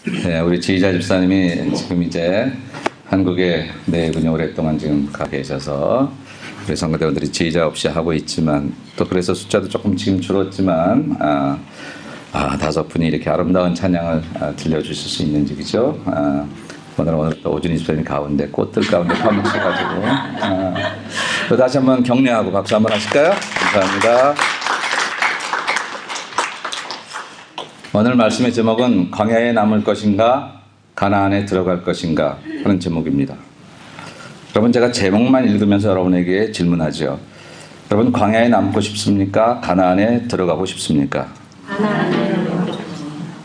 네, 우리 지휘자 집사님이 지금 이제 한국에 네 분이 오랫동안 지금 가 계셔서 우리 성도들이 지휘자 없이 하고 있지만 또 그래서 숫자도 조금 지금 줄었지만 5분이 이렇게 아름다운 찬양을 들려주실 수 있는지 그죠? 오늘 또 오준희 집사님이 가운데 꽃들 가운데 파묻혀가지고 또 다시 한번 격려하고 박수 한번 하실까요? 감사합니다. 오늘 말씀의 제목은 광야에 남을 것인가 가나안에 들어갈 것인가 하는 제목입니다. 여러분 제가 제목만 읽으면서 여러분에게 질문하죠. 여러분 광야에 남고 싶습니까? 가나안에 들어가고 싶습니까? 가나안에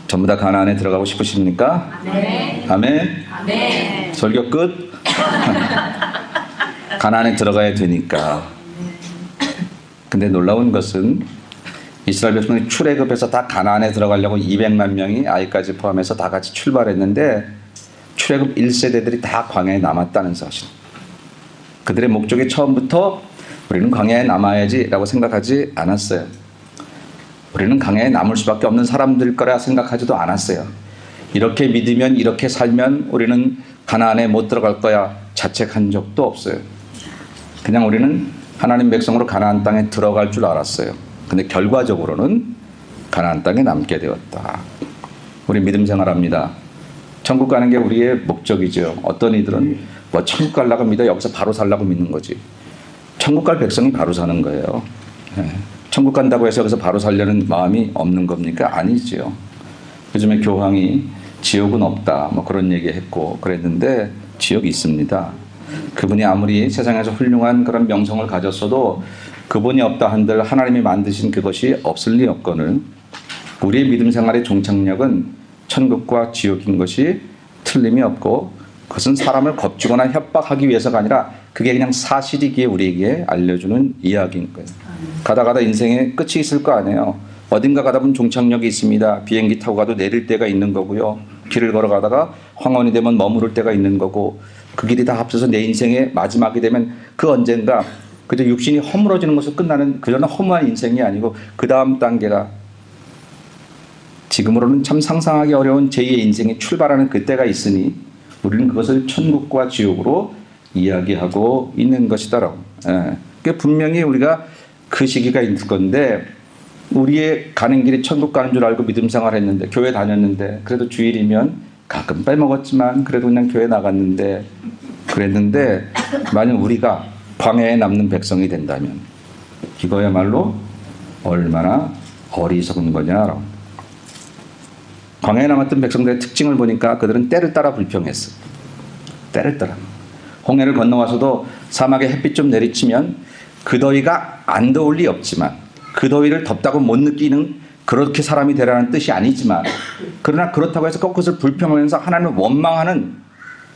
전부 다 가나안에 들어가고 싶으십니까? 네. 아멘. 아멘. 설교 끝. 가나안에 들어가야 되니까. 근데 놀라운 것은 이스라엘 백성이 출애굽해서 다 가나안에 들어가려고 200만 명이 아이까지 포함해서 다 같이 출발했는데 출애굽 1세대들이 다 광야에 남았다는 사실. 그들의 목적이 처음부터 우리는 광야에 남아야지라고 생각하지 않았어요. 우리는 광야에 남을 수밖에 없는 사람들 거라 생각하지도 않았어요. 이렇게 믿으면 이렇게 살면 우리는 가나안에 못 들어갈 거야 자책한 적도 없어요. 그냥 우리는 하나님 백성으로 가나안 땅에 들어갈 줄 알았어요. 근데 결과적으로는 가나안 땅에 남게 되었다. 우리 믿음 생활합니다. 천국 가는 게 우리의 목적이죠. 어떤 이들은 뭐 천국 가려고 믿어 여기서 바로 살라고 믿는 거지. 천국 갈 백성이 바로 사는 거예요. 천국 간다고 해서 여기서 바로 살려는 마음이 없는 겁니까? 아니죠. 요즘에 교황이 지옥은 없다 뭐 그런 얘기했고 그랬는데 지옥이 있습니다. 그분이 아무리 세상에서 훌륭한 그런 명성을 가졌어도 그분이 없다 한들 하나님이 만드신 그것이 없을 리 없거늘 우리의 믿음 생활의 종착역은 천국과 지옥인 것이 틀림이 없고 그것은 사람을 겁주거나 협박하기 위해서가 아니라 그게 그냥 사실이기에 우리에게 알려주는 이야기인 거예요. 가다 가다 인생에 끝이 있을 거 아니에요. 어딘가 가다 보면 종착역이 있습니다. 비행기 타고 가도 내릴 때가 있는 거고요. 길을 걸어가다가 황혼이 되면 머무를 때가 있는 거고 그 길이 다 합쳐서 내 인생의 마지막이 되면 그 언젠가 그저 육신이 허물어지는 것으로 끝나는 그런 허무한 인생이 아니고 그 다음 단계가 지금으로는 참 상상하기 어려운 제2의 인생이 출발하는 그때가 있으니 우리는 그것을 천국과 지옥으로 이야기하고 있는 것이다라고. 그러니까 분명히 우리가 그 시기가 있을 건데 우리의 가는 길이 천국 가는 줄 알고 믿음 생활했는데 교회 다녔는데 그래도 주일이면 가끔 빼먹었지만 그래도 그냥 교회 나갔는데 그랬는데 만약 우리가 광야에 남는 백성이 된다면 이거야말로 얼마나 어리석은 거냐. 광야에 남았던 백성들의 특징을 보니까 그들은 때를 따라 불평했어. 때를 따라. 홍해를 건너와서도 사막에 햇빛 좀 내리치면 그 더위가 안 더울 리 없지만 그 더위를 덥다고 못 느끼는 그렇게 사람이 되라는 뜻이 아니지만 그러나 그렇다고 해서 거꾸로 불평하면서 하나님을 원망하는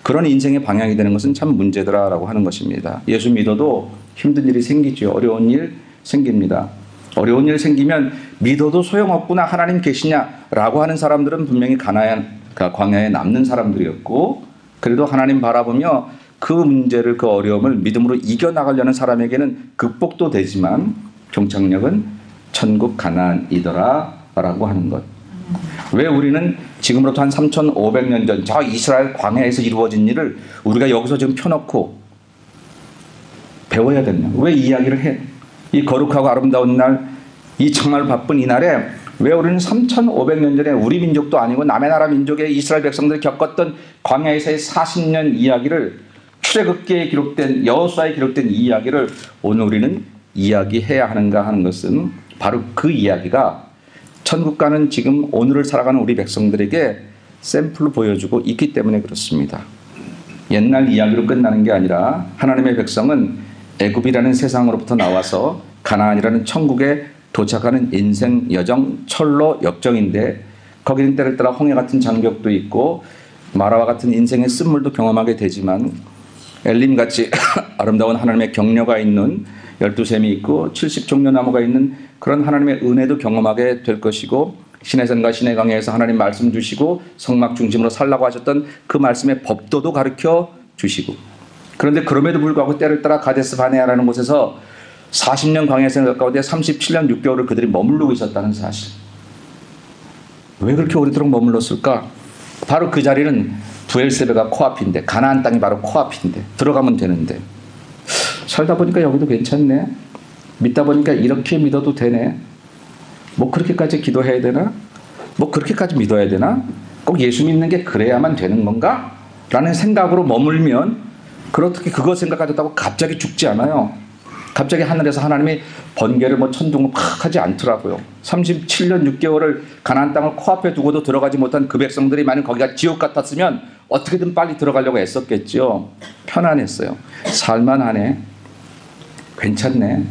그런 인생의 방향이 되는 것은 참 문제더라라고 하는 것입니다. 예수 믿어도 힘든 일이 생기죠. 어려운 일 생깁니다. 어려운 일 생기면 믿어도 소용없구나 하나님 계시냐라고 하는 사람들은 분명히 광야에 남는 사람들이었고 그래도 하나님 바라보며 그 문제를 그 어려움을 믿음으로 이겨나가려는 사람에게는 극복도 되지만 종착역은 천국 가나안이더라라고 하는 것. 왜 우리는 지금으로부터 한 3,500년 전 저 이스라엘 광야에서 이루어진 일을 우리가 여기서 지금 펴놓고 배워야 되냐? 왜 이야기를 해? 이 거룩하고 아름다운 날, 이 정말 바쁜 이 날에 왜 우리는 3,500년 전에 우리 민족도 아니고 남의 나라 민족의 이스라엘 백성들이 겪었던 광야에서의 40년 이야기를 출애굽기에 기록된 여호수아에 기록된 이 이야기를 오늘 우리는 이야기해야 하는가 하는 것은 바로 그 이야기가 천국 가는 지금 오늘을 살아가는 우리 백성들에게 샘플로 보여주고 있기 때문에 그렇습니다. 옛날 이야기로 끝나는 게 아니라 하나님의 백성은 애굽이라는 세상으로부터 나와서 가나안이라는 천국에 도착하는 인생 여정 철로 역정인데 거기는 때를 따라 홍해 같은 장벽도 있고 마라와 같은 인생의 쓴물도 경험하게 되지만 엘림같이 아름다운 하나님의 격려가 있는 12샘이 있고 70종려나무가 있는 그런 하나님의 은혜도 경험하게 될 것이고 시내산과 시내강에서 하나님 말씀 주시고 성막 중심으로 살라고 하셨던 그 말씀의 법도도 가르쳐 주시고 그런데 그럼에도 불구하고 때를 따라 가데스 바네아라는 곳에서 40년 광야 생활 가운데 37년 6개월을 그들이 머무르고 있었다는 사실. 왜 그렇게 오래도록 머물렀을까? 바로 그 자리는 부엘세베가 코앞인데, 가나안 땅이 바로 코앞인데 들어가면 되는데, 살다 보니까 여기도 괜찮네, 믿다 보니까 이렇게 믿어도 되네, 뭐 그렇게까지 기도해야 되나, 뭐 그렇게까지 믿어야 되나, 꼭 예수 믿는 게 그래야만 되는 건가? 라는 생각으로 머물면, 그렇게 그거 생각하셨다고 갑자기 죽지 않아요. 갑자기 하늘에서 하나님이 번개를 뭐 천둥을 팍 하지 않더라고요. 37년 6개월을 가나안 땅을 코앞에 두고도 들어가지 못한 그 백성들이 만약 거기가 지옥 같았으면 어떻게든 빨리 들어가려고 애썼겠죠. 편안했어요. 살만하네, 괜찮네.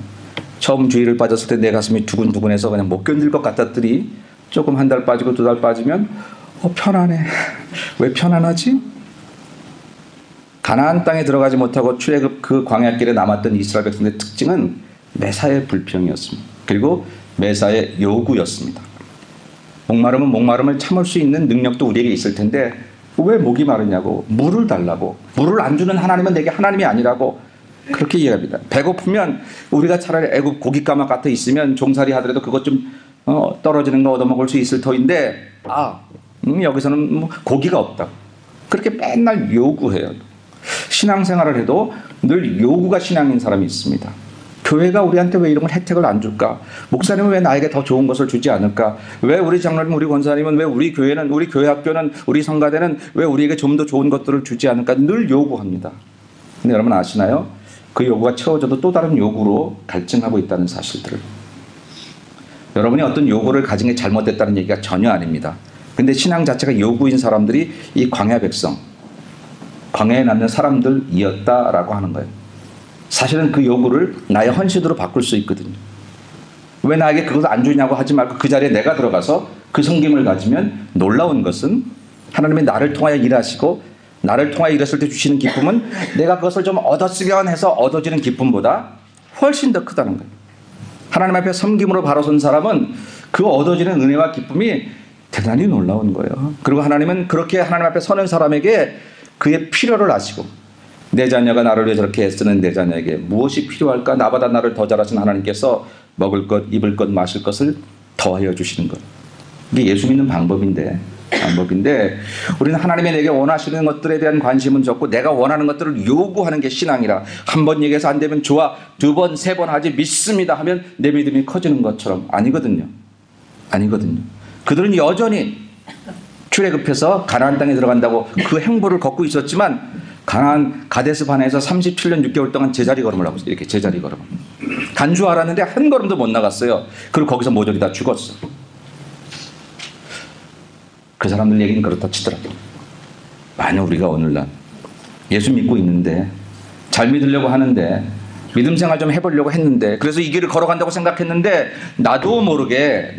처음 주의를 빠졌을 때 내 가슴이 두근두근해서 그냥 못 견딜 것 같았더니 조금 한 달 빠지고 두 달 빠지면 편안해. 왜 편안하지? 가나안 땅에 들어가지 못하고 출애굽 그 광야길에 남았던 이스라엘 백성들의 특징은 매사의 불평이었습니다. 그리고 매사의 요구였습니다. 목마르면 목마름을 참을 수 있는 능력도 우리에게 있을 텐데 왜 목이 마르냐고, 물을 달라고, 물을 안 주는 하나님은 내게 하나님이 아니라고 그렇게 이해합니다. 배고프면 우리가 차라리 애굽 고깃가마 같아 있으면 종살이 하더라도 그것 좀 떨어지는 거 얻어먹을 수 있을 터인데 여기서는 뭐 고기가 없다, 그렇게 맨날 요구해요. 신앙생활을 해도 늘 요구가 신앙인 사람이 있습니다. 교회가 우리한테 왜 이런 혜택을 안 줄까? 목사님은 왜 나에게 더 좋은 것을 주지 않을까? 왜 우리 장로님, 우리 권사님은, 왜 우리 교회는, 우리 교회 학교는, 우리 성가대는 왜 우리에게 좀 더 좋은 것들을 주지 않을까? 늘 요구합니다. 근데 여러분 아시나요? 그 요구가 채워져도 또 다른 요구로 갈증하고 있다는 사실들을. 여러분이 어떤 요구를 가진 게 잘못됐다는 얘기가 전혀 아닙니다. 근데 신앙 자체가 요구인 사람들이 이 광야 백성, 광야에 남는 사람들이었다라고 하는 거예요. 사실은 그 요구를 나의 헌신으로 바꿀 수 있거든요. 왜 나에게 그것을 안 주냐고 하지 말고 그 자리에 내가 들어가서 그 섬김을 가지면, 놀라운 것은 하나님이 나를 통하여 일하시고 나를 통하여 일했을 때 주시는 기쁨은 내가 그것을 좀 얻었으면 해서 얻어지는 기쁨보다 훨씬 더 크다는 거예요. 하나님 앞에 섬김으로 바로 선 사람은 그 얻어지는 은혜와 기쁨이 대단히 놀라운 거예요. 그리고 하나님은 그렇게 하나님 앞에 서는 사람에게 그의 필요를 아시고, 내 자녀가 나를 위해 저렇게 애쓰는 내 자녀에게 무엇이 필요할까? 나보다 나를 더 잘하신 하나님께서 먹을 것, 입을 것, 마실 것을 더하여 주시는 것. 이게 예수 믿는 방법인데 우리는 하나님이 내게 원하시는 것들에 대한 관심은 적고 내가 원하는 것들을 요구하는 게 신앙이라, 한 번 얘기해서 안 되면 좋아, 두 번, 세 번 하지 믿습니다 하면 내 믿음이 커지는 것처럼 아니거든요. 그들은 여전히 출애굽해서 가나안 땅에 들어간다고 그 행보를 걷고 있었지만 가나안 가데스 바네에서 37년 6개월 동안 제자리 걸음을 하고 있어요. 이렇게 제자리 걸음. 간 줄 알았는데 한 걸음도 못 나갔어요. 그리고 거기서 모조리 다 죽었어. 그 사람들 얘기는 그렇다 치더라도, 만약 우리가 오늘날 예수 믿고 있는데, 잘 믿으려고 하는데, 믿음 생활 좀 해보려고 했는데, 그래서 이 길을 걸어간다고 생각했는데 나도 모르게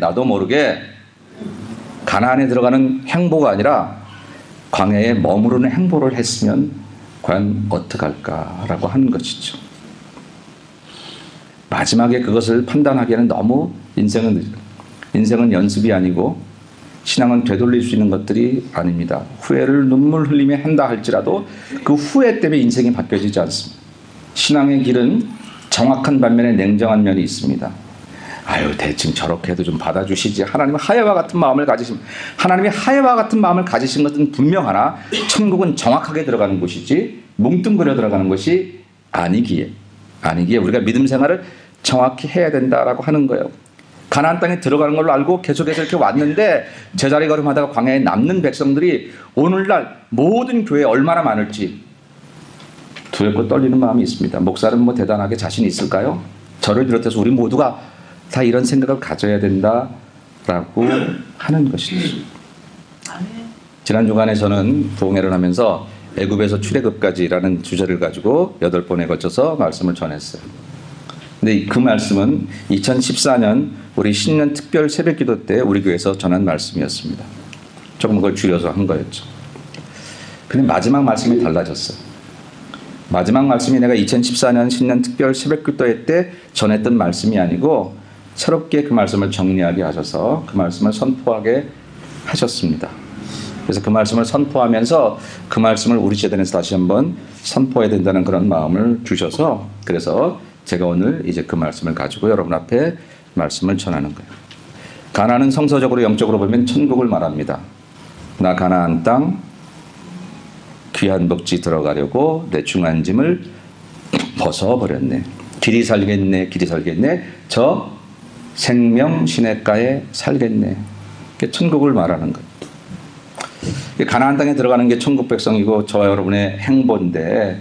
가나안에 들어가는 행보가 아니라 광야에 머무르는 행보를 했으면 과연 어떡할까라고 하는 것이죠. 마지막에 그것을 판단하기에는 너무 인생은 연습이 아니고 신앙은 되돌릴 수 있는 것들이 아닙니다. 후회를 눈물 흘리며 한다 할지라도 그 후회 때문에 인생이 바뀌어지지 않습니다. 신앙의 길은 정확한 반면에 냉정한 면이 있습니다. 대충 저렇게 해도 좀 받아주시지. 하나님이 하야와 같은 마음을 가지신 것은 분명하나 천국은 정확하게 들어가는 곳이지 뭉뚱그려 들어가는 것이 아니기에 우리가 믿음 생활을 정확히 해야 된다라고 하는 거예요. 가나안 땅에 들어가는 걸로 알고 계속해서 이렇게 왔는데 제자리 걸음하다가 광야에 남는 백성들이 오늘날 모든 교회에 얼마나 많을지 두렵고 떨리는 마음이 있습니다. 목사는 뭐 대단하게 자신 있을까요? 저를 비롯해서 우리 모두가 다 이런 생각을 가져야 된다라고 하는 것이죠. 지난 주간에 저는 부흥회를 하면서 애굽에서 출애굽까지라는 주제를 가지고 8번에 걸쳐서 말씀을 전했어요. 근데 그 말씀은 2014년 우리 신년 특별 새벽기도 때 우리 교회에서 전한 말씀이었습니다. 조금 그걸 줄여서 한 거였죠. 근데 마지막 말씀이 달라졌어요. 마지막 말씀이 내가 2014년 신년 특별 새벽기도 때 전했던 말씀이 아니고 새롭게 그 말씀을 정리하게 하셔서 그 말씀을 선포하게 하셨습니다. 그래서 그 말씀을 선포하면서 그 말씀을 우리 재단에서 다시 한번 선포해야 된다는 그런 마음을 주셔서, 그래서 제가 오늘 이제 그 말씀을 가지고 여러분 앞에 말씀을 전하는 거예요. 가나안은 성서적으로 영적으로 보면 천국을 말합니다. 나 가나안 땅 귀한 복지 들어가려고 내 중한 짐을 벗어버렸네. 길이 살겠네. 길이 살겠네. 저 생명 시냇가에 살겠네. 그게 천국을 말하는 거예요. 가나안 땅에 들어가는 게 천국 백성이고 저와 여러분의 행보인데,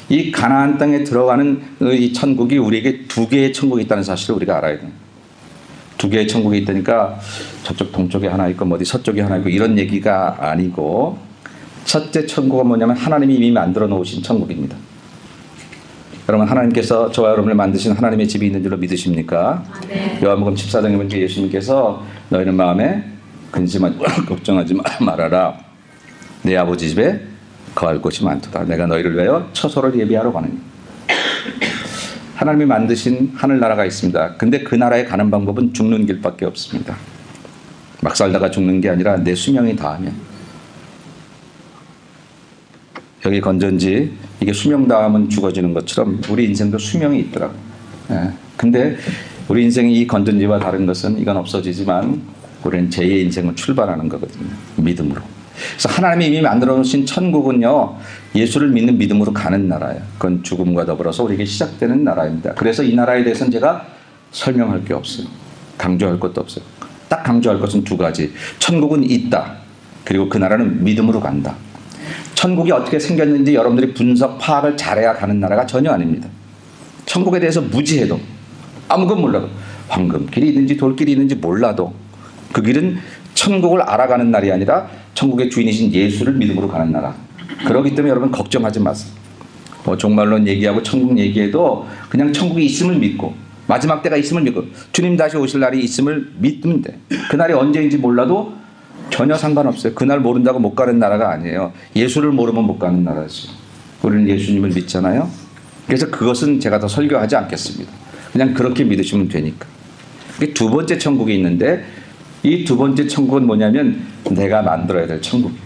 이 가나안 땅에 들어가는 이 천국이 우리에게 두 개의 천국이 있다는 사실을 우리가 알아야 돼요. 두 개의 천국이 있다니까 저쪽 동쪽에 하나 있고 어디 서쪽에 하나 있고 이런 얘기가 아니고, 첫째 천국은 뭐냐면 하나님이 이미 만들어 놓으신 천국입니다. 여러분, 하나님께서 저와 여러분을 만드신 하나님의 집이 있는 줄로 믿으십니까? 네. 요한복음 14장에 보니까 예수님께서 너희는 마음에 근심하지 걱정하지 말아라. 내 아버지 집에 거할 곳이 많도다. 내가 너희를 위하여 처소를 예비하러 가느니. 하나님이 만드신 하늘나라가 있습니다. 근데 그 나라에 가는 방법은 죽는 길밖에 없습니다. 막 살다가 죽는 게 아니라 내 수명이 다하면. 여기 건전지 이게 수명 다하면 죽어지는 것처럼 우리 인생도 수명이 있더라고요. 근데 우리 인생이 이 건전지와 다른 것은 이건 없어지지만 우리는 제2의 인생을 출발하는 거거든요. 믿음으로. 그래서 하나님이 이미 만들어 놓으신 천국은요, 예수를 믿는 믿음으로 가는 나라예요. 그건 죽음과 더불어서 우리에게 시작되는 나라입니다. 그래서 이 나라에 대해서는 제가 설명할 게 없어요. 강조할 것도 없어요. 딱 강조할 것은 두 가지. 천국은 있다. 그리고 그 나라는 믿음으로 간다. 천국이 어떻게 생겼는지 여러분들이 분석, 파악을 잘해야 가는 나라가 전혀 아닙니다. 천국에 대해서 무지해도, 아무것도 몰라도, 황금길이 있는지 돌길이 있는지 몰라도 그 길은 천국을 알아가는 날이 아니라 천국의 주인이신 예수를 믿음으로 가는 나라. 그렇기 때문에 여러분 걱정하지 마세요. 뭐 종말론 얘기하고 천국 얘기해도 그냥 천국이 있음을 믿고 마지막 때가 있음을 믿고 주님 다시 오실 날이 있음을 믿으면 돼. 그날이 언제인지 몰라도 전혀 상관없어요. 그날 모른다고 못 가는 나라가 아니에요. 예수를 모르면 못 가는 나라지. 우리는 예수님을 믿잖아요. 그래서 그것은 제가 더 설교하지 않겠습니다. 그냥 그렇게 믿으시면 되니까. 두 번째 천국이 있는데, 이 두 번째 천국은 뭐냐면 내가 만들어야 될 천국이에요.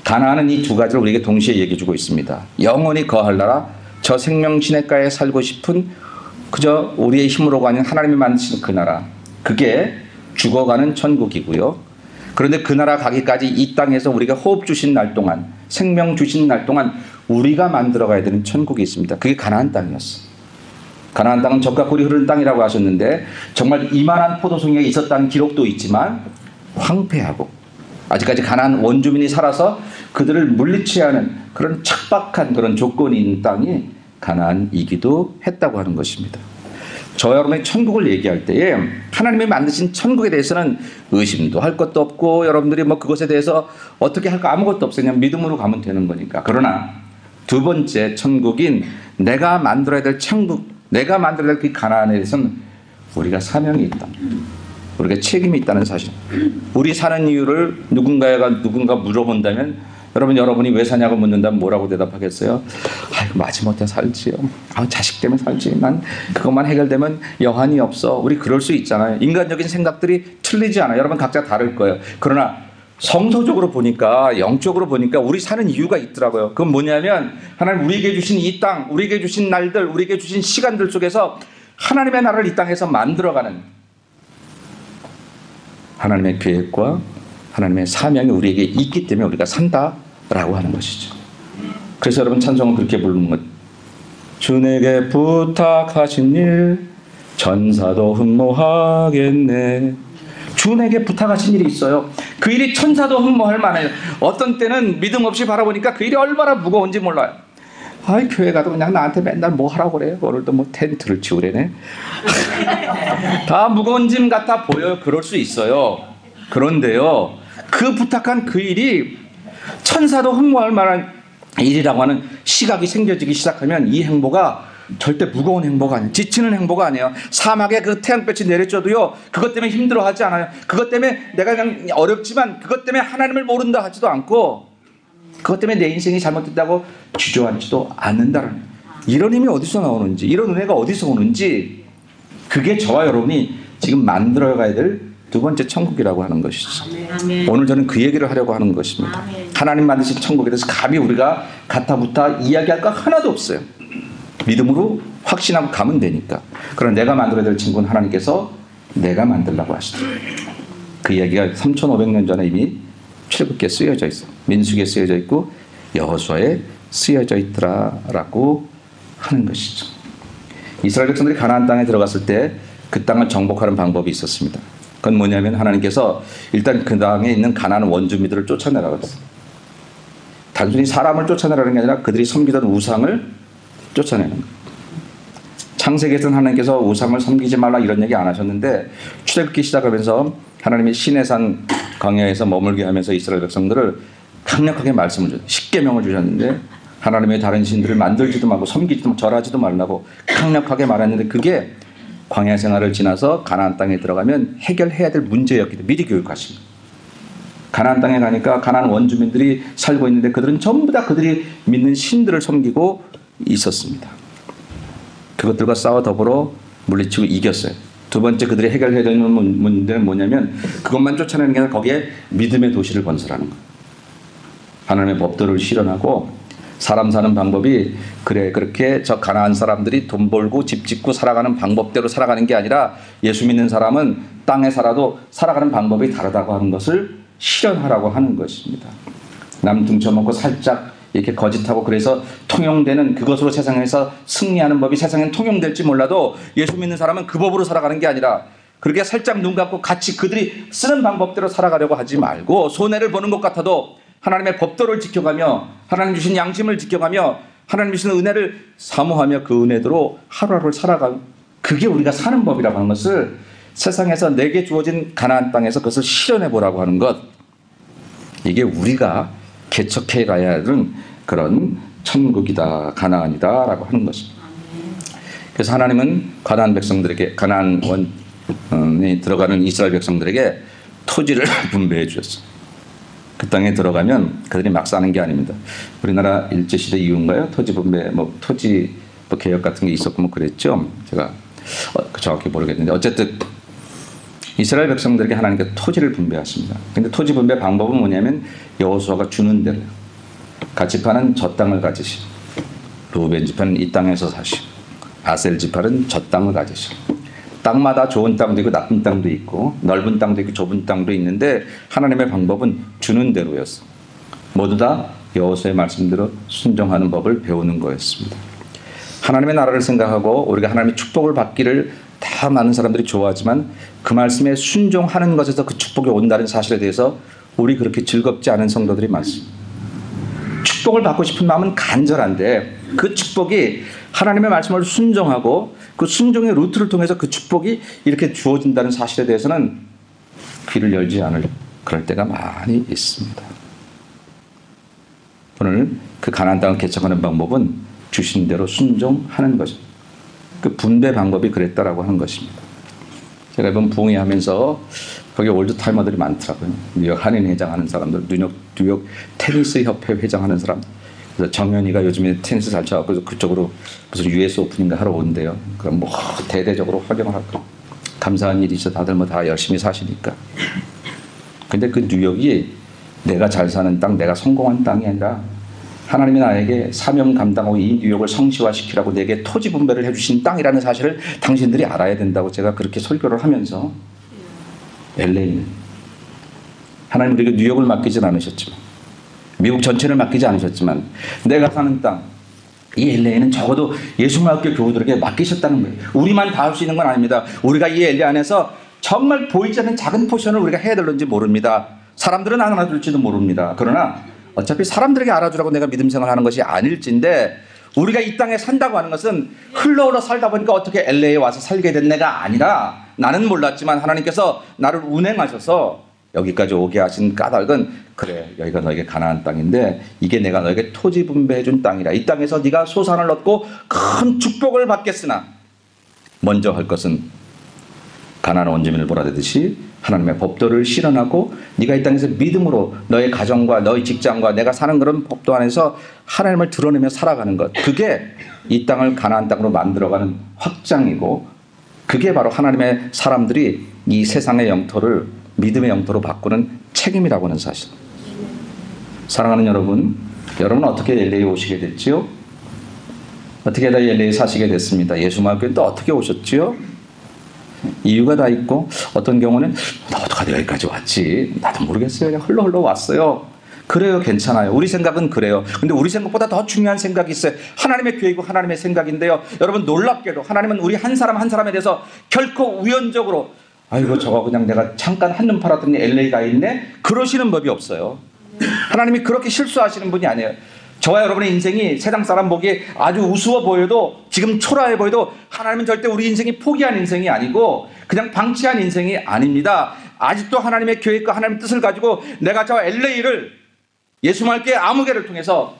가나안은 이 두 가지를 우리에게 동시에 얘기해 주고 있습니다. 영원히 거할 나라, 저 생명 시냇가에 살고 싶은 그저 우리의 힘으로가 아닌 하나님이 만드신 그 나라, 그게 죽어가는 천국이고요. 그런데 그 나라 가기까지 이 땅에서 우리가 호흡 주신 날 동안, 생명 주신 날 동안 우리가 만들어가야 되는 천국이 있습니다. 그게 가나안 땅이었어요. 가나안 땅은 젖과 꿀이 흐르는 땅이라고 하셨는데, 정말 이만한 포도송이가 있었다는 기록도 있지만 황폐하고 아직까지 가나안 원주민이 살아서 그들을 물리치게 하는 그런 척박한 그런 조건이 있는 땅이 가나안이기도 했다고 하는 것입니다. 저 여러분의 천국을 얘기할 때에 하나님이 만드신 천국에 대해서는 의심도 할 것도 없고, 여러분들이 뭐 그것에 대해서 어떻게 할까 아무것도 없어요. 그냥 믿음으로 가면 되는 거니까. 그러나 두 번째 천국인 내가 만들어야 될 천국, 내가 만들어야 될 그 가나안에 대해서는 우리가 사명이 있다. 우리가 책임이 있다는 사실. 우리 사는 이유를 누군가 물어본다면, 여러분이 왜 사냐고 묻는다면 뭐라고 대답하겠어요? 아이고, 마지못해 살지요. 자식 때문에 살지. 난 그것만 해결되면 여한이 없어. 우리 그럴 수 있잖아요. 인간적인 생각들이 틀리지 않아요. 여러분 각자 다를 거예요. 그러나 성서적으로 보니까, 영적으로 보니까 우리 사는 이유가 있더라고요. 그건 뭐냐면 하나님 우리에게 주신 이 땅, 우리에게 주신 날들, 우리에게 주신 시간들 속에서 하나님의 나라를 이 땅에서 만들어가는 하나님의 계획과 하나님의 사명이 우리에게 있기 때문에 우리가 산다라고 하는 것이죠. 그래서 여러분 찬송은 그렇게 부르는 것. 주에게 부탁하신 일 천사도 흠모하겠네. 주에게 부탁하신 일이 있어요. 그 일이 천사도 흠모할 만해요. 어떤 때는 믿음 없이 바라보니까 그 일이 얼마나 무거운지 몰라요. 아이, 교회 가도 그냥 나한테 맨날 뭐 하라고 그래요. 오늘도 뭐 텐트를 치우래네. 다 무거운 짐 같아 보여요. 그럴 수 있어요. 그런데요, 그 부탁한 그 일이 천사도 흠모할 만한 일이라고 하는 시각이 생겨지기 시작하면 이 행보가 절대 무거운 행보가 아니에요. 지치는 행보가 아니에요. 사막에 그 태양볕이 내려져도요, 그것 때문에 힘들어하지 않아요. 그것 때문에 내가 그냥 어렵지만 그것 때문에 하나님을 모른다 하지도 않고, 그것 때문에 내 인생이 잘못됐다고 주저앉지도 않는다는, 이런 힘이 어디서 나오는지, 이런 은혜가 어디서 오는지, 그게 저와 여러분이 지금 만들어가야 될 두 번째 천국이라고 하는 것이죠. 아멘. 오늘 저는 그 얘기를 하려고 하는 것입니다. 아멘. 하나님 만드신 천국에 대해서 감히 우리가 가타부타 이야기할 거 하나도 없어요. 믿음으로 확신하고 가면 되니까. 그러나 내가 만들어야 될 천국은 하나님께서 내가 만들라고 하시죠. 그 이야기가 3,500년 전에 이미 출애굽기에 쓰여져 있어. 민수기에 쓰여져 있고 여호수아에 쓰여져 있더라라고 하는 것이죠. 이스라엘 백성들이 가나안 땅에 들어갔을 때 그 땅을 정복하는 방법이 있었습니다. 그건 뭐냐면 하나님께서 일단 그 땅에 있는 가나안 원주민들을 쫓아내라고 그랬어요. 단순히 사람을 쫓아내라는 게 아니라 그들이 섬기던 우상을 쫓아내는 거예요. 창세기에서는 하나님께서 우상을 섬기지 말라 이런 얘기 안 하셨는데 출애굽기 시작하면서 하나님이 시내산 광야에서 머물게 하면서 이스라엘 백성들을 강력하게 말씀을 주셨어요. 십계명을 주셨는데 하나님의 다른 신들을 만들지도 말고 섬기지도 절하지도 말라고 강력하게 말했는데 그게 광야 생활을 지나서 가나안 땅에 들어가면 해결해야 될 문제였기 때문에 미리 교육하십니다. 가나안 땅에 가니까 가나안 원주민들이 살고 있는데 그들은 전부 다 그들이 믿는 신들을 섬기고 있었습니다. 그것들과 싸워 더불어 물리치고 이겼어요. 두 번째 그들이 해결해야 되는 문제는 뭐냐면 그것만 쫓아내는 게 아니라 거기에 믿음의 도시를 건설하는 거예요. 하나님의 법도를 실현하고 사람 사는 방법이 그래 그렇게 저 가나안 사람들이 돈 벌고 집 짓고 살아가는 방법대로 살아가는 게 아니라 예수 믿는 사람은 땅에 살아도 살아가는 방법이 다르다고 하는 것을 실현하라고 하는 것입니다. 남 등쳐먹고 살짝 이렇게 거짓하고 그래서 통용되는 그것으로 세상에서 승리하는 법이 세상엔 통용될지 몰라도 예수 믿는 사람은 그 법으로 살아가는 게 아니라 그렇게 살짝 눈 감고 같이 그들이 쓰는 방법대로 살아가려고 하지 말고 손해를 보는 것 같아도 하나님의 법도를 지켜가며 하나님 주신 양심을 지켜가며 하나님 주신 은혜를 사모하며 그 은혜대로 하루하루를 살아가는 그게 우리가 사는 법이라고 하는 것을 세상에서 내게 주어진 가나안 땅에서 그것을 실현해 보라고 하는 것 이게 우리가 개척해 가야 하는 그런 천국이다 가나안이다라고 하는 것입니다. 그래서 하나님은 가나안 백성들에게 가나안 원에 들어가는 이스라엘 백성들에게 토지를 분배해 주셨어요. 그 땅에 들어가면 그들이 막 사는 게 아닙니다. 우리나라 일제시대 이후인가요? 토지 분배, 토지 개혁 같은 게 있었고 그랬죠. 제가 정확히 모르겠는데 어쨌든 이스라엘 백성들에게 하나님께서 토지를 분배하십니다. 근데 토지 분배 방법은 뭐냐면 여호수아가 주는 대로 갓 지파는 저 땅을 가지시고 루벤 지파는 이 땅에서 사시고 아셀 지파는 저 땅을 가지시고 땅마다 좋은 땅도 있고 나쁜 땅도 있고 넓은 땅도 있고 좁은 땅도 있는데 하나님의 방법은 주는 대로였어. 모두 다 여호수아의 말씀대로 순종하는 법을 배우는 거였습니다. 하나님의 나라를 생각하고 우리가 하나님의 축복을 받기를 다 많은 사람들이 좋아하지만 그 말씀에 순종하는 것에서 그 축복이 온다는 사실에 대해서 우리 그렇게 즐겁지 않은 성도들이 많습니다. 축복을 받고 싶은 마음은 간절한데 그 축복이 하나님의 말씀을 순종하고 그 순종의 루트를 통해서 그 축복이 이렇게 주어진다는 사실에 대해서는 귀를 열지 않을 그럴 때가 많이 있습니다. 오늘 그 가나안 땅을 개척하는 방법은 주신 대로 순종하는 것입니다. 그 분배 방법이 그랬다라고 하는 것입니다. 제가 이번 부흥회하면서 거기 올드타이머들이 많더라고요. 뉴욕 한인 회장하는 사람들, 뉴욕 테니스 협회 회장하는 사람. 그래서 정현이가 요즘에 테니스 잘 쳐갖고 그쪽으로 무슨 US 오픈인가 하러 온대요. 그럼 뭐 대대적으로 환영을 할까. 감사한 일이죠. 다들 뭐 다 열심히 사시니까. 근데 그 뉴욕이 내가 잘 사는 땅, 내가 성공한 땅이 아니라 하나님이 나에게 사명 감당하고 이 뉴욕을 성시화시키라고 내게 토지 분배를 해주신 땅이라는 사실을 당신들이 알아야 된다고 제가 그렇게 설교를 하면서 LA는 하나님 우리에게 뉴욕을 맡기진 않으셨지만 미국 전체를 맡기지 않으셨지만 내가 사는 땅, 이 LA는 적어도 예수님학교 교우들에게 맡기셨다는 거예요. 우리만 다 할 수 있는 건 아닙니다. 우리가 이 LA 안에서 정말 보이지 않는 작은 포션을 우리가 해야 될는지 모릅니다. 사람들은 안 알아줄지도 모릅니다. 그러나 어차피 사람들에게 알아주라고 내가 믿음 생활하는 것이 아닐진데 우리가 이 땅에 산다고 하는 것은 흘러흘러 살다 보니까 어떻게 LA에 와서 살게 된 내가 아니라 나는 몰랐지만 하나님께서 나를 운행하셔서 여기까지 오게 하신 까닭은 그래 여기가 너에게 가나안 땅인데 이게 내가 너에게 토지 분배해 준 땅이라 이 땅에서 네가 소산을 얻고 큰 축복을 받겠으나 먼저 할 것은 가나안 원주민을 몰아내듯이 하나님의 법도를 실현하고 네가 이 땅에서 믿음으로 너의 가정과 너의 직장과 내가 사는 그런 법도 안에서 하나님을 드러내며 살아가는 것 그게 이 땅을 가나안 땅으로 만들어가는 확장이고 그게 바로 하나님의 사람들이 이 세상의 영토를 믿음의 영토로 바꾸는 책임이라고 하는 사실. 사랑하는 여러분, 여러분은 어떻게 LA에 오시게 됐지요? 어떻게 다 LA에 사시게 됐습니다. 예수님께는 또 어떻게 오셨지요? 이유가 다 있고 어떤 경우는 나 어떡하다 여기까지 왔지 나도 모르겠어요 그냥 흘러 왔어요. 그래요 괜찮아요. 우리 생각은 그래요. 근데 우리 생각보다 더 중요한 생각이 있어요. 하나님의 계획이고 하나님의 생각인데요. 여러분 놀랍게도 하나님은 우리 한 사람 한 사람에 대해서 결코 우연적으로 아이고 저거 그냥 내가 잠깐 한눈 팔았더니 LA 가 있네 그러시는 법이 없어요. 하나님이 그렇게 실수하시는 분이 아니에요. 저와 여러분의 인생이 세상 사람 보기에 아주 우스워 보여도 지금 초라해 보여도 하나님은 절대 우리 인생이 포기한 인생이 아니고 그냥 방치한 인생이 아닙니다. 아직도 하나님의 계획과 하나님의 뜻을 가지고 내가 저 LA를 예수말교회 아무개를 통해서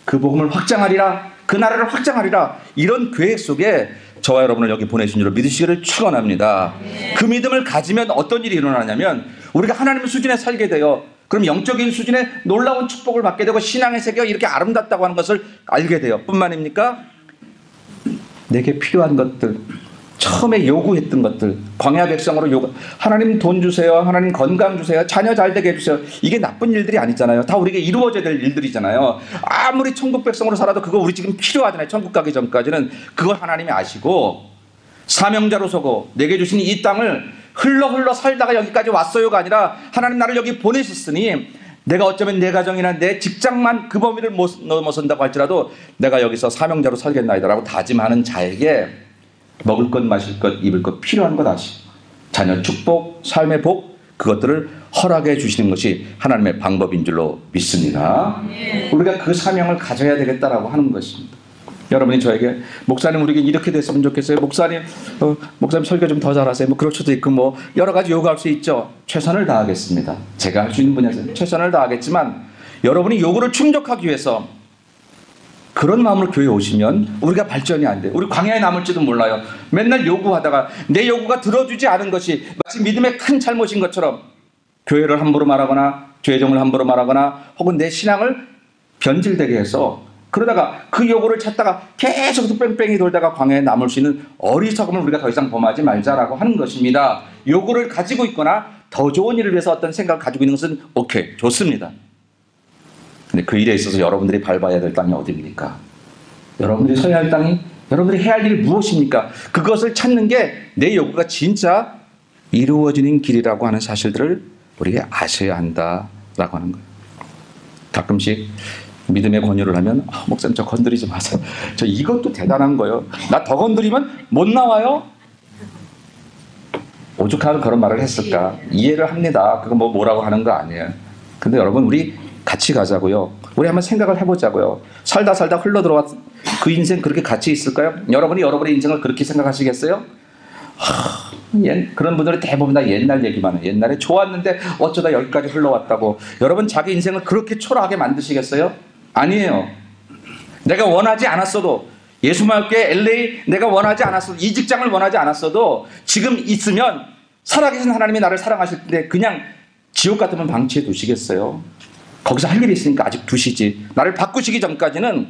그 복음을 확장하리라 그 나라를 확장하리라 이런 계획 속에 저와 여러분을 여기 보내신 줄로 믿으시기를 축원합니다. 그 믿음을 가지면 어떤 일이 일어나냐면 우리가 하나님의 수준에 살게 돼요. 그럼 영적인 수준의 놀라운 축복을 받게 되고 신앙의 세계가 이렇게 아름답다고 하는 것을 알게 돼요. 뿐만입니까? 내게 필요한 것들 처음에 요구했던 것들 광야 백성으로 요구 하나님 돈 주세요. 하나님 건강 주세요. 자녀 잘 되게 해주세요. 이게 나쁜 일들이 아니잖아요. 다 우리에게 이루어져야 될 일들이잖아요. 아무리 천국 백성으로 살아도 그거 우리 지금 필요하잖아요. 천국 가기 전까지는 그걸 하나님이 아시고 사명자로 서고 내게 주신 이 땅을 흘러 살다가 여기까지 왔어요가 아니라 하나님 나를 여기 보내셨으니 내가 어쩌면 내 가정이나 내 직장만 그 범위를 넘어선다고 할지라도 내가 여기서 사명자로 살겠나이다라고 다짐하는 자에게 먹을 것 마실 것 입을 것 필요한 것 아시고 자녀 축복 삶의 복 그것들을 허락해 주시는 것이 하나님의 방법인 줄로 믿습니다. 우리가 그 사명을 가져야 되겠다라고 하는 것입니다. 여러분이 저에게 목사님 우리에게 이렇게 됐으면 좋겠어요. 목사님 설교 좀 더 잘하세요. 뭐 그럴 수도 있고 뭐 여러 가지 요구할 수 있죠. 최선을 다하겠습니다. 제가 할 수 있는 분야에서 최선을 다하겠지만 여러분이 요구를 충족하기 위해서 그런 마음으로 교회에 오시면 우리가 발전이 안 돼요. 우리 광야에 남을지도 몰라요. 맨날 요구하다가 내 요구가 들어주지 않은 것이 마치 믿음의 큰 잘못인 것처럼 교회를 함부로 말하거나 죄정을 함부로 말하거나 혹은 내 신앙을 변질되게 해서 그러다가 그 요구를 찾다가 계속 뺑뺑이 돌다가 광야에 남을 수 있는 어리석음을 우리가 더 이상 범하지 말자라고 하는 것입니다. 요구를 가지고 있거나 더 좋은 일을 위해서 어떤 생각을 가지고 있는 것은 오케이, 좋습니다. 근데 그 일에 있어서 여러분들이 밟아야 될 땅이 어디입니까? 여러분들이 서야 할 땅이, 여러분들이 해야 할 일이 무엇입니까? 그것을 찾는 게 내 요구가 진짜 이루어지는 길이라고 하는 사실들을 우리가 아셔야 한다라고 하는 거예요. 가끔씩 믿음의 권유를 하면 목사님 저 건드리지 마세요. 저 이것도 대단한 거예요. 나 더 건드리면 못 나와요? 오죽하면 그런 말을 했을까? 이해를 합니다. 그거 뭐라고 하는 거 아니에요. 근데 여러분 우리 같이 가자고요. 우리 한번 생각을 해보자고요. 살다 흘러 들어왔 그 인생 그렇게 가치 있을까요? 여러분이 여러분의 인생을 그렇게 생각하시겠어요? 그런 분들은 대부분 다 옛날 얘기만 해요. 옛날에 좋았는데 어쩌다 여기까지 흘러왔다고. 여러분 자기 인생을 그렇게 초라하게 만드시겠어요? 아니에요. 내가 원하지 않았어도 예수말교회 LA 내가 원하지 않았어도 이 직장을 원하지 않았어도 지금 있으면 살아계신 하나님이 나를 사랑하실 때 그냥 지옥 같으면 방치해 두시겠어요? 거기서 할 일이 있으니까 아직 두시지. 나를 바꾸시기 전까지는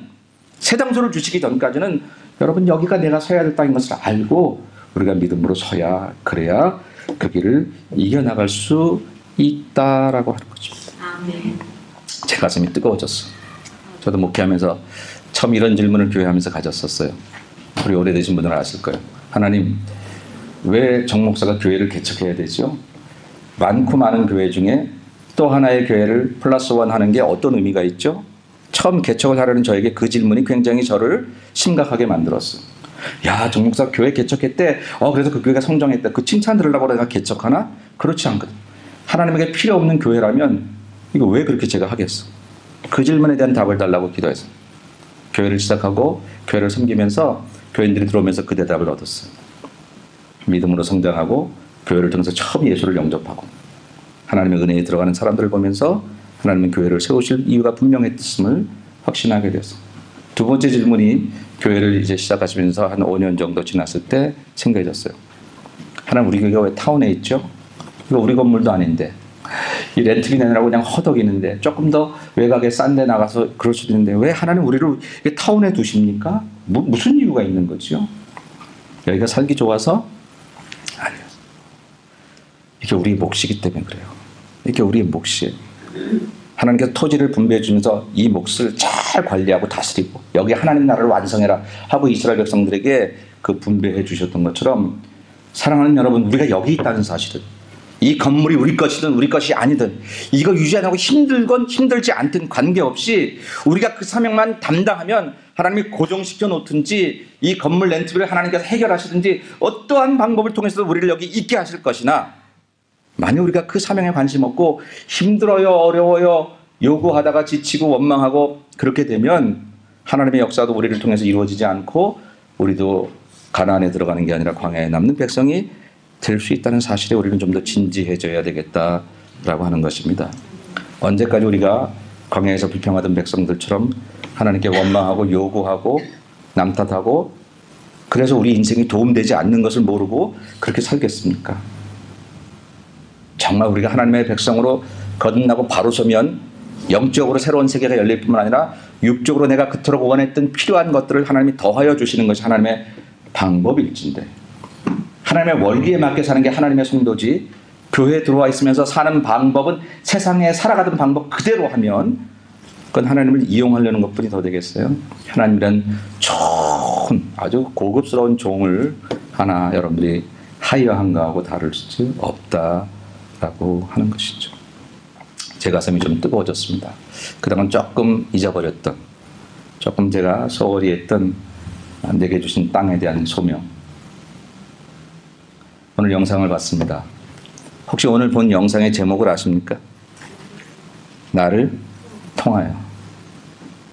새 장소를 주시기 전까지는 여러분 여기가 내가 서야 될 땅인 것을 알고 우리가 믿음으로 서야 그래야 그 길을 이겨나갈 수 있다라고 하는 거죠. 아멘. 제 가슴이 뜨거워졌어요. 저도 목회하면서 처음 이런 질문을 교회하면서 가졌었어요. 우리 오래되신 분들은 아실 거예요. 하나님 왜 정 목사가 교회를 개척해야 되죠? 많고 많은 교회 중에 또 하나의 교회를 플러스 원 하는 게 어떤 의미가 있죠? 처음 개척을 하려는 저에게 그 질문이 굉장히 저를 심각하게 만들었어요. 야, 정 목사 교회 개척했대. 그래서 그 교회가 성장했대. 그 칭찬 들으려고 내가 개척하나? 그렇지 않거든. 하나님에게 필요 없는 교회라면 이거 왜 그렇게 제가 하겠어? 그 질문에 대한 답을 달라고 기도해서 교회를 시작하고 교회를 섬기면서 교인들이 들어오면서 그 대답을 얻었어요. 믿음으로 성장하고 교회를 통해서 처음 예수를 영접하고 하나님의 은혜에 들어가는 사람들을 보면서 하나님은 교회를 세우실 이유가 분명했음을 확신하게 되었어요. 두 번째 질문이 교회를 이제 시작하시면서 한 5년 정도 지났을 때 생겨졌어요. 하나님 우리 교회가 왜 타운에 있죠? 이거 우리 건물도 아닌데 이 렌트비 내느라고 그냥 허덕이는데 조금 더 외곽에 싼 데 나가서 그럴 수도 있는데 왜 하나님 우리를 타운에 두십니까? 무슨 이유가 있는 거죠? 여기가 살기 좋아서? 아니요. 이게 우리의 몫이기 때문에 그래요. 이게 우리의 몫이에요. 하나님께서 토지를 분배해 주면서 이 몫을 잘 관리하고 다스리고 여기 하나님 나라를 완성해라 하고 이스라엘 백성들에게 그 분배해 주셨던 것처럼 사랑하는 여러분, 우리가 여기 있다는 사실은, 이 건물이 우리 것이든 우리 것이 아니든, 이거 유지하려고 힘들건 힘들지 않든 관계없이 우리가 그 사명만 담당하면 하나님이 고정시켜 놓든지 이 건물 렌트비를 하나님께서 해결하시든지 어떠한 방법을 통해서도 우리를 여기 있게 하실 것이나, 만약 우리가 그 사명에 관심 없고 힘들어요, 어려워요, 요구하다가 지치고 원망하고 그렇게 되면 하나님의 역사도 우리를 통해서 이루어지지 않고 우리도 가나안에 들어가는 게 아니라 광야에 남는 백성이 될 수 있다는 사실에 우리는 좀 더 진지해져야 되겠다라고 하는 것입니다. 언제까지 우리가 광야에서 불평하던 백성들처럼 하나님께 원망하고 요구하고 남 탓하고 그래서 우리 인생이 도움되지 않는 것을 모르고 그렇게 살겠습니까? 정말 우리가 하나님의 백성으로 거듭나고 바로 서면 영적으로 새로운 세계가 열릴 뿐만 아니라 육적으로 내가 그토록 원했던 필요한 것들을 하나님이 더하여 주시는 것이 하나님의 방법일진데, 하나님의 원리에 맞게 사는 게 하나님의 성도지, 교회에 들어와 있으면서 사는 방법은 세상에 살아가던 방법 그대로 하면 그건 하나님을 이용하려는 것뿐이 더 되겠어요? 하나님이란 좋은 아주 고급스러운 종을 하나 여러분들이 하이어한가 하고 다를 수 없다라고 하는 것이죠. 제 가슴이 좀 뜨거워졌습니다. 그동안 조금 잊어버렸던, 조금 제가 소홀히 했던 내게 주신 땅에 대한 소명. 오늘 영상을 봤습니다. 혹시 오늘 본 영상의 제목을 아십니까? 나를 통하여.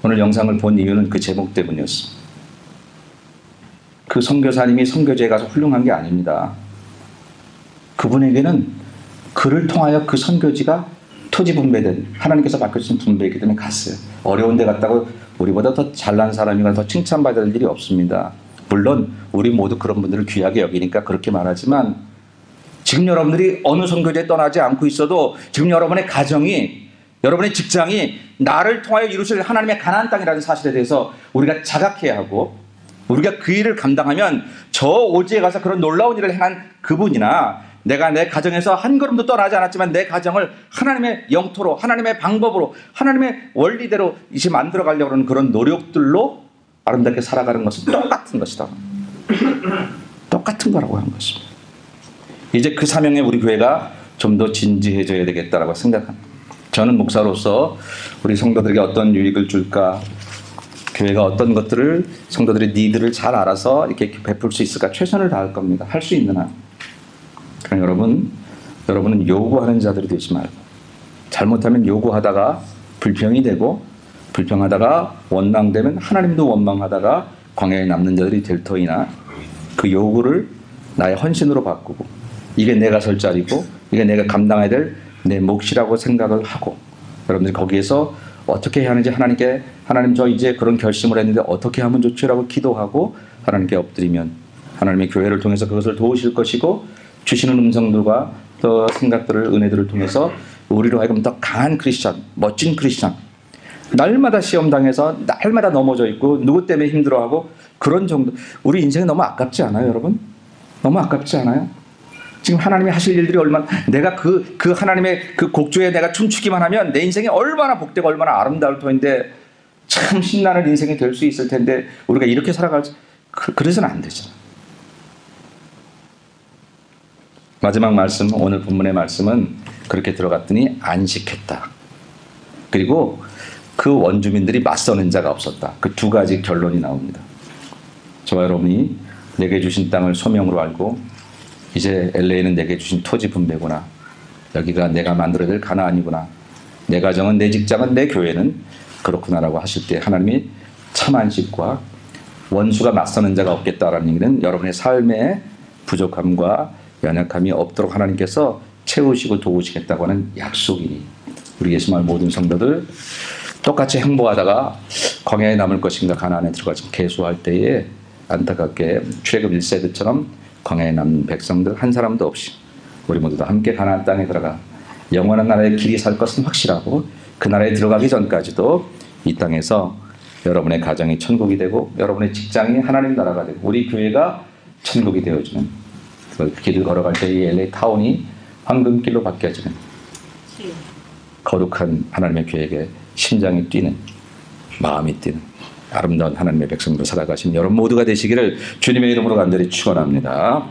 오늘 영상을 본 이유는 그 제목 때문이었습니다. 그 선교사님이 선교지에 가서 훌륭한 게 아닙니다. 그분에게는 그를 통하여 그 선교지가 토지 분배된, 하나님께서 맡겨주신 분배이기 때문에 갔어요. 어려운 데 갔다고 우리보다 더 잘난 사람이나 더 칭찬받을 일이 없습니다. 물론 우리 모두 그런 분들을 귀하게 여기니까 그렇게 말하지만, 지금 여러분들이 어느 선교지에 떠나지 않고 있어도 지금 여러분의 가정이, 여러분의 직장이 나를 통하여 이루실 하나님의 가나안 땅이라는 사실에 대해서 우리가 자각해야 하고, 우리가 그 일을 감당하면 저 오지에 가서 그런 놀라운 일을 행한 그분이나, 내가 내 가정에서 한 걸음도 떠나지 않았지만 내 가정을 하나님의 영토로, 하나님의 방법으로, 하나님의 원리대로 이제 만들어 가려고 하는 그런 노력들로 아름답게 살아가는 것은 똑같은 것이다. 똑같은 거라고 하는 것입니다. 이제 그 사명에 우리 교회가 좀 더 진지해져야 되겠다라고 생각합니다. 저는 목사로서 우리 성도들에게 어떤 유익을 줄까, 교회가 어떤 것들을, 성도들의 니드를 잘 알아서 이렇게 베풀 수 있을까 최선을 다할 겁니다. 할 수 있는 한. 그러니까 여러분은 요구하는 자들이 되지 말고, 잘못하면 요구하다가 불평이 되고, 불평하다가 원망되면 하나님도 원망하다가 광야에 남는 자들이 될 터이나, 그 요구를 나의 헌신으로 바꾸고, 이게 내가 설 자리고 이게 내가 감당해야 될 내 몫이라고 생각을 하고, 여러분들이 거기에서 어떻게 해야 하는지 하나님께, 하나님 저 이제 그런 결심을 했는데 어떻게 하면 좋지라고 기도하고 하나님께 엎드리면 하나님의 교회를 통해서 그것을 도우실 것이고, 주시는 음성들과 또 생각들을, 은혜들을 통해서 우리로 하여금 더 강한 크리스찬, 멋진 크리스찬, 날마다 시험 당해서 날마다 넘어져 있고 누구 때문에 힘들어하고 그런 정도. 우리 인생이 너무 아깝지 않아요, 여러분? 너무 아깝지 않아요? 지금 하나님이 하실 일들이 얼마나, 내가 그 하나님의 그 곡조에 내가 춤추기만 하면 내 인생이 얼마나 복되고 얼마나 아름다울 터인데, 참 신나는 인생이 될 수 있을 텐데 우리가 이렇게 살아가지, 그래서는 안 되잖아. 마지막 말씀, 오늘 본문의 말씀은 그렇게 들어갔더니 안식했다. 그리고 그 원주민들이 맞서는 자가 없었다. 그 두 가지 결론이 나옵니다. 저와 여러분이 내게 주신 땅을 소명으로 알고, 이제 LA는 내게 주신 토지 분배구나, 여기가 내가 만들어야 될 가나안이구나, 내 가정은, 내 직장은, 내 교회는 그렇구나라고 하실 때 하나님이 참 안식과 원수가 맞서는 자가 없겠다라는 얘기는 여러분의 삶의 부족함과 연약함이 없도록 하나님께서 채우시고 도우시겠다고 하는 약속이니, 우리 예수말 모든 성도들 똑같이 행보하다가 광야에 남을 것인가 가나안에 들어가서 계수할 때에 안타깝게 출애굽 1세대처럼 광야에 남는 백성들 한 사람도 없이 우리 모두 다 함께 가나안 땅에 들어가 영원한 나라의 길이 살 것은 확실하고, 그 나라에 들어가기 전까지도 이 땅에서 여러분의 가정이 천국이 되고, 여러분의 직장이 하나님 나라가 되고, 우리 교회가 천국이 되어주는 그 길을 걸어갈 때 이 LA 타운이 황금길로 바뀌어지는 거룩한 하나님의 교회에게 심장이 뛰는, 마음이 뛰는 아름다운 하나님의 백성으로 살아가신 여러분 모두가 되시기를 주님의 이름으로 간절히 축원합니다.